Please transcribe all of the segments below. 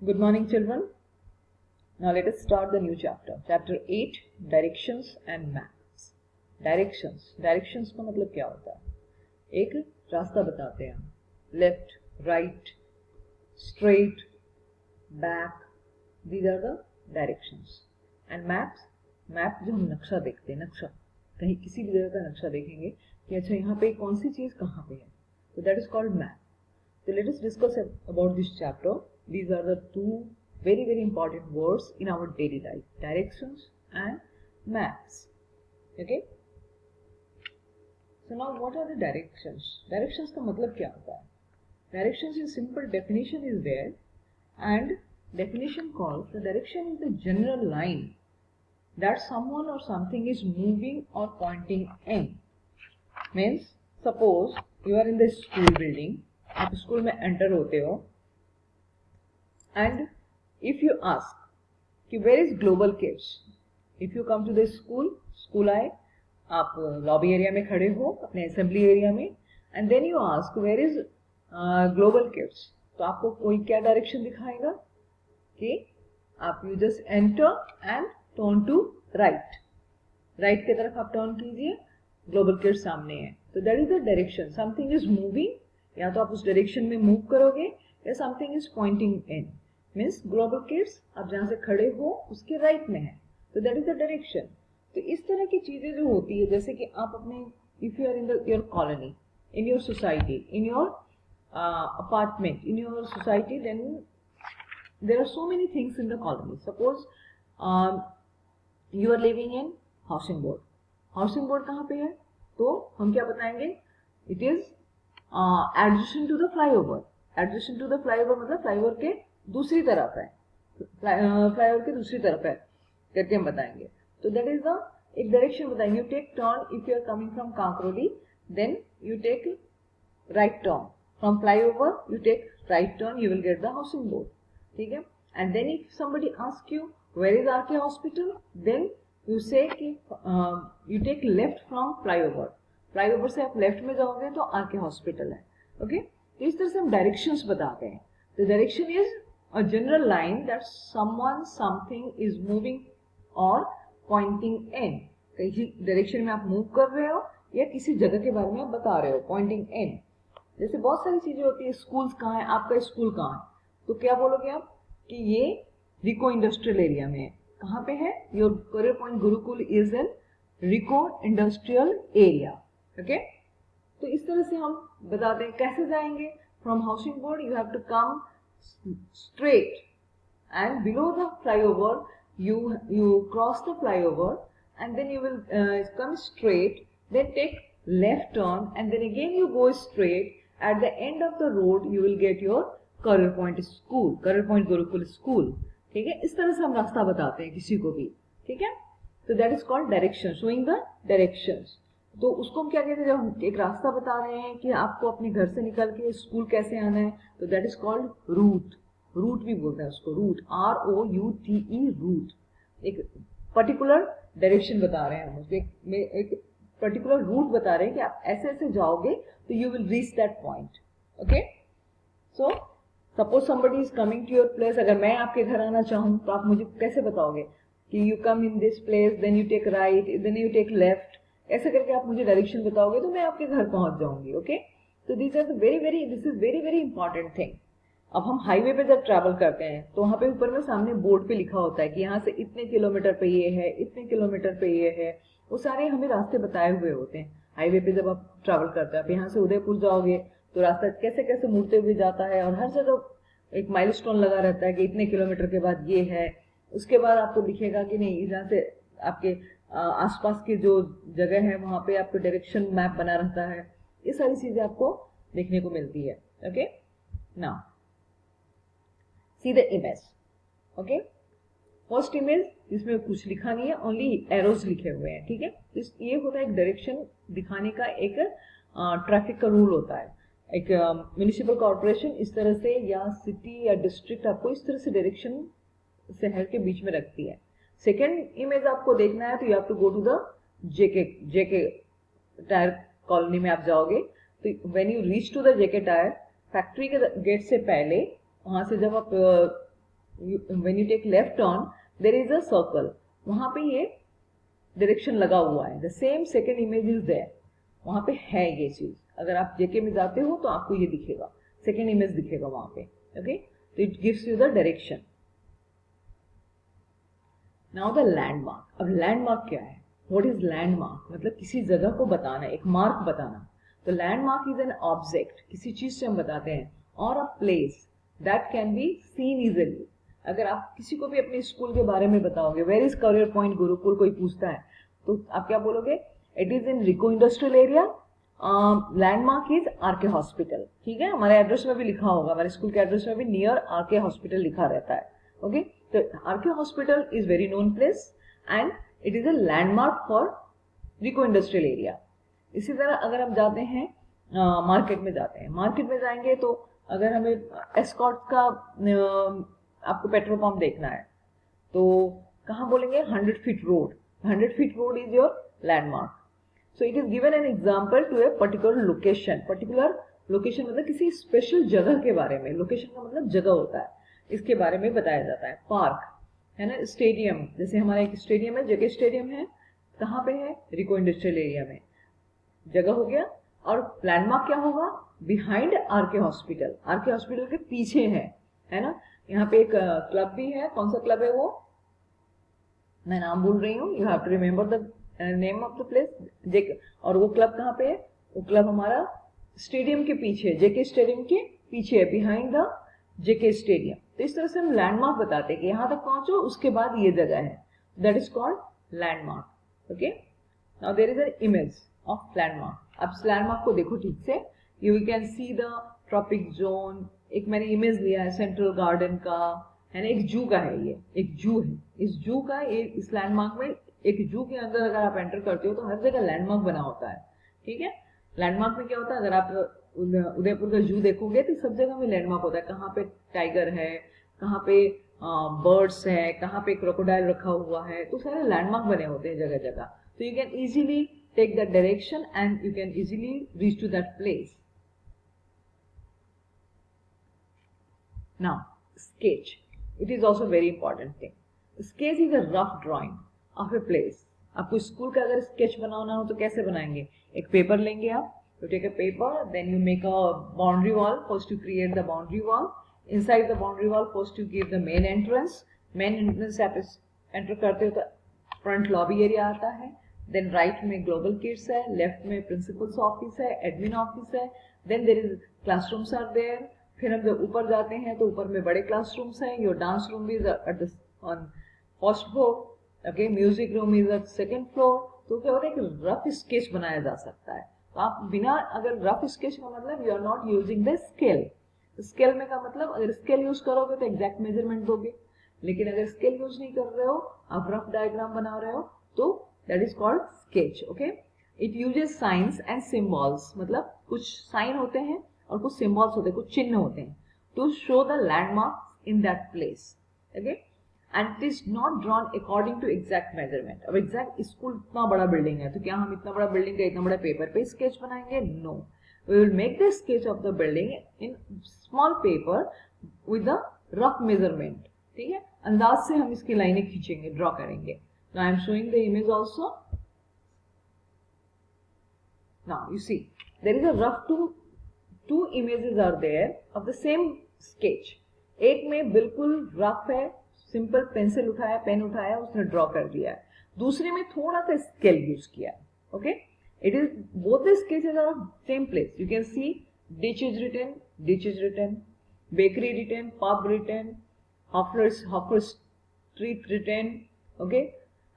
Good morning, children. Now let us start the new chapter. Chapter 8, Directions and Maps. Directions. Directions का मतलब क्या होता है? एक रास्ता बताते हैं. Left, right, straight, back. These are the directions. And maps. Map जो हम नक्शा देखते हैं, नक्शा कहीं किसी भी जगह का नक्शा देखेंगे कि अच्छा यहाँ पे कौन सी चीज कहाँ पे है. So that is called map. So let us discuss about this chapter. These are the two very important words in our daily life: directions and maps. Okay. So now what are the directions? Directions का मतलब क्या होता है? Directions in simple definition is there, and definition calls the direction is the general line that someone or something is moving or pointing in. Means suppose you are in the school building. आप school में enter होते हो and if you ask कि where is Global Kids, if you come to the school आए, आप lobby area में खड़े हो अपने असेंबली एरिया में, and then you ask where is Global Kids, तो आपको कोई क्या डायरेक्शन दिखाएगा कि आप you just enter and turn to right. Right की तरफ आप टर्न कीजिए, ग्लोबल किड्स सामने है. तो that is the direction. Something is moving, या तो आप उस डायरेक्शन में मूव करोगे, या something is pointing in. Means global kids आप जहां से खड़े हो उसके राइट में है, तो दैट इज द डायरेक्शन. तो इस तरह की चीजें जो होती है, जैसे कि आप अपने if you are in your colony, in your society, in your apartment, in your society, then there are so many things in the colony. Suppose you are living in housing board. Housing board कहाँ पे है? तो हम क्या बताएंगे? It is adjacent to the flyover. Adjacent to the flyover मतलब flyover के दूसरी तरफ है, फ्लाईओवर के दूसरी तरफ है करके हम बताएंगे. तो दैट इज द एक डायरेक्शन बताएंगे. You take turn if you are coming from Kankroli, then you take right turn from flyover, you take right turn, you will get the housing board. ठीक है. And then if somebody ask you where is R K hospital, then you say you take left from flyover. Flyover से आप left में जाओगे तो RK hospital है. Okay. तो इस तरह से हम डायरेक्शंस बताते हैं. The direction is a general line that someone something is moving और पॉइंटिंग इन. कहीं डायरेक्शन में आप मूव कर रहे हो या किसी जगह के बारे में आप बता रहे हो, पॉइंटिंग इन. जैसे बहुत सारी चीजें होती है. स्कूल्स कहाँ है, आपका स्कूल कहाँ है, तो क्या बोलोगे आप कि ये रिको इंडस्ट्रियल एरिया में है. कहाँ पे है? Your Career Point Gurukul is in RIICO industrial area. Okay. तो इस तरह से हम बताते हैं. कैसे जाएंगे? From housing board you have to come straight and below the flyover you cross the flyover, and then you will come straight, then take left turn, and then again you go straight. At the end of the road you will get your career point school, career point gurukul school. ठीक है. इस तरह से हम रास्ता बताते हैं किसी को भी. ठीक है. तो that is called direction, showing the directions. तो उसको हम क्या कहते हैं? जब हम एक रास्ता बता रहे हैं कि आपको अपने घर से निकल के स्कूल कैसे आना है, तो that is called route. Route भी बोलते हैं उसको, रूट, ROUTE, रूट. एक पर्टिकुलर डायरेक्शन बता रहे हैं हम उसको, एक पर्टिकुलर रूट बता रहे हैं कि आप ऐसे ऐसे जाओगे तो you will reach that point. Okay. So suppose somebody is coming to your place. अगर मैं आपके घर आना चाहूँ तो आप मुझे कैसे बताओगे कि you come in this place, then you take right, then you take left. ऐसे करके आप मुझे डायरेक्शन बताओगे तो मैं आपके घर पहुंच जाऊंगी. ओके. तो this is very important thing. अब हम हाईवे पे जब ट्रैवल करते हैं तो वहां पे ऊपर में सामने बोर्ड पे लिखा होता है कि यहाँ से इतने किलोमीटर पे ये है, इतने किलोमीटर पे ये है. वो सारे हमें रास्ते बताए हुए होते हैं. हाईवे पे जब आप ट्रैवल करते हैं, आप यहाँ से उदयपुर जाओगे तो रास्ता कैसे कैसे मुड़ते हुए जाता है, और हर जगह एक माइलस्टोन लगा रहता है कि इतने किलोमीटर के बाद ये है. उसके बाद आपको दिखेगा कि नहीं, जहाँ से आपके आसपास की जो जगह है वहां पे आपको डायरेक्शन मैप बना रहता है. ये सारी चीजें आपको देखने को मिलती है. Okay. Now see the image. okay. First image, जिसमें कुछ लिखा नहीं है, ओनली एरोज लिखे हुए हैं. ठीक है. ये होता है एक डायरेक्शन दिखाने का एक ट्रैफिक का रूल होता है. एक म्युनिसिपल कॉर्पोरेशन इस तरह से, या सिटी या डिस्ट्रिक्ट आपको इस तरह से डायरेक्शन शहर के बीच में रखती है. सेकेंड इमेज आपको देखना है तो you have to go to the JK tyre colony में आप जाओगे. तो when you reach to the JK tyre factory के गेट से पहले, वहां से जब आप when you take left on there is a circle, वहां पे ये डायरेक्शन लगा हुआ है, the same second image is there, वहां पे है ये चीज। अगर आप जेके में जाते हो तो आपको ये दिखेगा, सेकेंड इमेज दिखेगा वहां पे, ओके। तो it gives you the direction. Now the landmark. अब लैंडमार्क क्या है? What is landmark? मतलब किसी जगह को बताना, एक मार्क बताना। तो लैंडमार्क इज एन ऑब्जेक्ट, किसी चीज से हम बताते हैं, और a place that can be seen easily. अगर आप किसी को भी अपने स्कूल के बारे में बताओगे, where is Career Point Gurukul, कोई पूछता है तो आप क्या बोलोगे? It is in RIICO industrial area, landmark is R K hospital. ठीक है, हमारे एड्रेस में भी लिखा होगा, हमारे स्कूल के एड्रेस में भी नियर आरके हॉस्पिटल लिखा रहता है, ओके। तो RK hospital is very known place and it is a landmark for RIICO industrial area. इसी तरह अगर हम जाते हैं मार्केट में जाते हैं, मार्केट में जाएंगे तो अगर हमें एस्कॉर्ट का आपको पेट्रोल पंप देखना है तो कहाँ बोलेंगे? 100 feet road. 100 feet road is your landmark. So it is given an example to a particular location. Particular location मतलब किसी स्पेशल जगह के बारे में, लोकेशन का मतलब जगह होता है, इसके बारे में बताया जाता है। पार्क है ना, स्टेडियम, जैसे हमारा एक स्टेडियम है, जेके स्टेडियम है, कहाँ पे है? रिको इंडस्ट्रियल एरिया में, जगह हो गया। और लैंडमार्क क्या होगा? Behind RK hospital, RK hospital के पीछे है ना। यहाँ पे एक क्लब भी है, कौन सा क्लब है वो मैं नाम भूल रही हूँ, you have to remember the name of the place. और वो क्लब कहाँ पे है? वो क्लब हमारा स्टेडियम के पीछे, जेके स्टेडियम के पीछे है, बिहाइंड द जेके स्टेडियम। तो इस तरह से हम लैंडमार्क बताते हैं कि यहाँ तक पहुंचो, उसके बाद ये जगह है, that is called landmark, okay. Now there is an image of landmark. अब इस लैंडमार्क को देखो ठीक से, you can see the tropic zone. एक मैंने इमेज लिया है सेंट्रल गार्डन का, है ना, एक जू का है, ये एक जू है। इस जू का इस लैंडमार्क में, एक जू के अंदर अगर आप एंटर करते हो तो हर जगह लैंडमार्क बना होता है, ठीक है। लैंडमार्क में क्या होता है? अगर आप उदयपुर का जू देखोगे तो सब जगह में लैंडमार्क होता है, कहाँ पे टाइगर है, कहाँ पे बर्ड्स है, कहाँ पे क्रोकोडाइल रखा हुआ है, तो सारे लैंडमार्क बने होते हैं जगह जगह। तो you can easily take that direction and you can easily reach to that place. Now, sketch. It is also very important thing. Sketch is a rough drawing of a place. आपको school का अगर sketch बनाना हो तो कैसे बनाएंगे? एक paper लेंगे आप, you take a paper, then you make a boundary wall. First you create the boundary wall. Inside the boundary wall, first you give the main entrance. Main entrance से आप एंटर करते हो तो फ्रंट लॉबी एरिया आता है। Then right में Global Kids है, left में प्रिंसिपल्स ऑफिस है, एडमिन ऑफिस है, then there is classrooms are there. फिर हम जब ऊपर जाते हैं तो ऊपर में बड़े क्लासरूम्स हैं, your dance room is at the on first floor, okay, music room is at second floor. तो क्या होता है कि रफ स्केच बनाया जा सकता है। तो आप बिना, अगर रफ स्केच का मतलब you are not using the scale. Scale में का मतलब अगर स्केल यूज करोगे तो एग्जैक्ट मेजरमेंट दोगे, लेकिन अगर स्केल यूज नहीं कर रहे हो, आप रफ डायग्राम बना रहे हो, तो that is called sketch, okay. It uses signs and symbols, मतलब कुछ साइन होते हैं और कुछ सिम्बॉल्स होते हैं, कुछ चिन्ह होते हैं, to show the landmarks in that place, okay. And it is not drawn according to exact measurement. अब exact स्कूल इतना बड़ा बिल्डिंग है तो क्या हम इतना बड़ा बिल्डिंग का इतना बड़ा पेपर पे स्केच बनाएंगे? No, we will make the sketch of the building in small paper with the rough measurement, ठीक है। अंदाज से हम इसकी लाइनें खींचेंगे, ड्रॉ करेंगे। Now I am showing the image also. Now you see there is a rough two images are there of the same sketch. एक में बिल्कुल रफ है, सिंपल पेंसिल उठाया, पेन उठाया, उसने ड्रॉ कर दिया है। दूसरे में थोड़ा सा स्केल यूज किया है, okay. It is both the sketches are of same place. You can see ditch is written, bakery written, pub written, Hoffer street written, okay.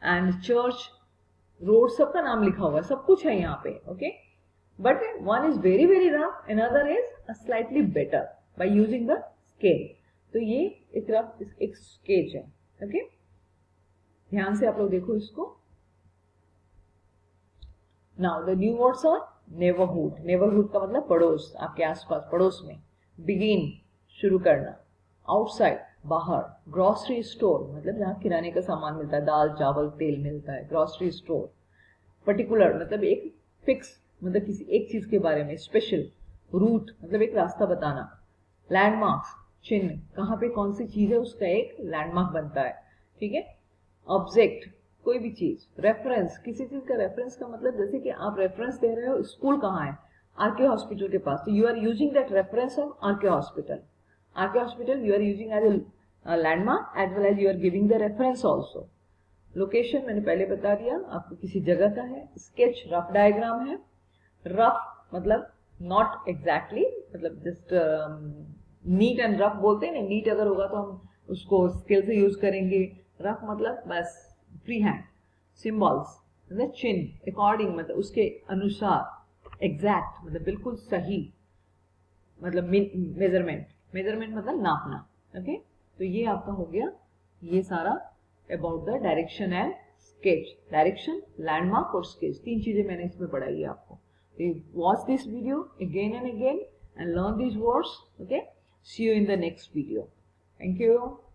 And church, road, सबका नाम लिखा हुआ है, सब कुछ है यहाँ पे, okay. But one is very very rough, another is slightly better by using the scale. तो ये एक रफ एक स्केच है, ओके। ध्यान से आप लोग देखो इसको। Now the new words are neighbourhood. Neighbourhood का मतलब पड़ोस, आपके आसपास, पड़ोस में। बिगिन, शुरू करना। आउटसाइड, बाहर। ग्रोसरी स्टोर मतलब जहाँ किराने का सामान मिलता है, दाल चावल तेल मिलता है, ग्रोसरी स्टोर। पर्टिकुलर मतलब एक फिक्स, मतलब किसी एक चीज के बारे में, स्पेशल। रूट मतलब एक रास्ता बताना। लैंडमार्क्स, चिन्ह, कहाँ पे कौन सी चीज है उसका एक लैंडमार्क बनता है, ठीक है। ऑब्जेक्ट, कोई भी चीज। रेफरेंस, किसी चीज का रेफरेंस का मतलब जैसे कि आप रेफरेंस दे रहे हो स्कूल कहाँ है, आरके हॉस्पिटल के पास, तो you are using that reference of RK hospital. RK hospital you are using as a landmark as well as you are giving the reference also. Location मैंने पहले बता दिया आपको, किसी जगह का है। स्केच रफ डायग्राम है। रफ मतलब नॉट एग्जैक्टली, मतलब जस्ट नीट एंड रफ बोलते हैं ना, नीट अगर होगा तो हम उसको स्केल से यूज करेंगे, रफ मतलब बस फ्री हैंड। सिंबल्स मतलब चिन्ह, अकॉर्डिंग मतलब उसके अनुसार, एग्जैक्ट मतलब बिल्कुल सही, मतलब मेजरमेंट, मेजरमेंट मतलब नापना, ओके। तो ये आपका हो गया ये सारा about the direction and sketch. Direction, landmark और स्केच, तीन चीजें मैंने इसमें पढ़ाई है आपको। Watch this video again and again and learn these words, okay. See you in the next video. Thank you.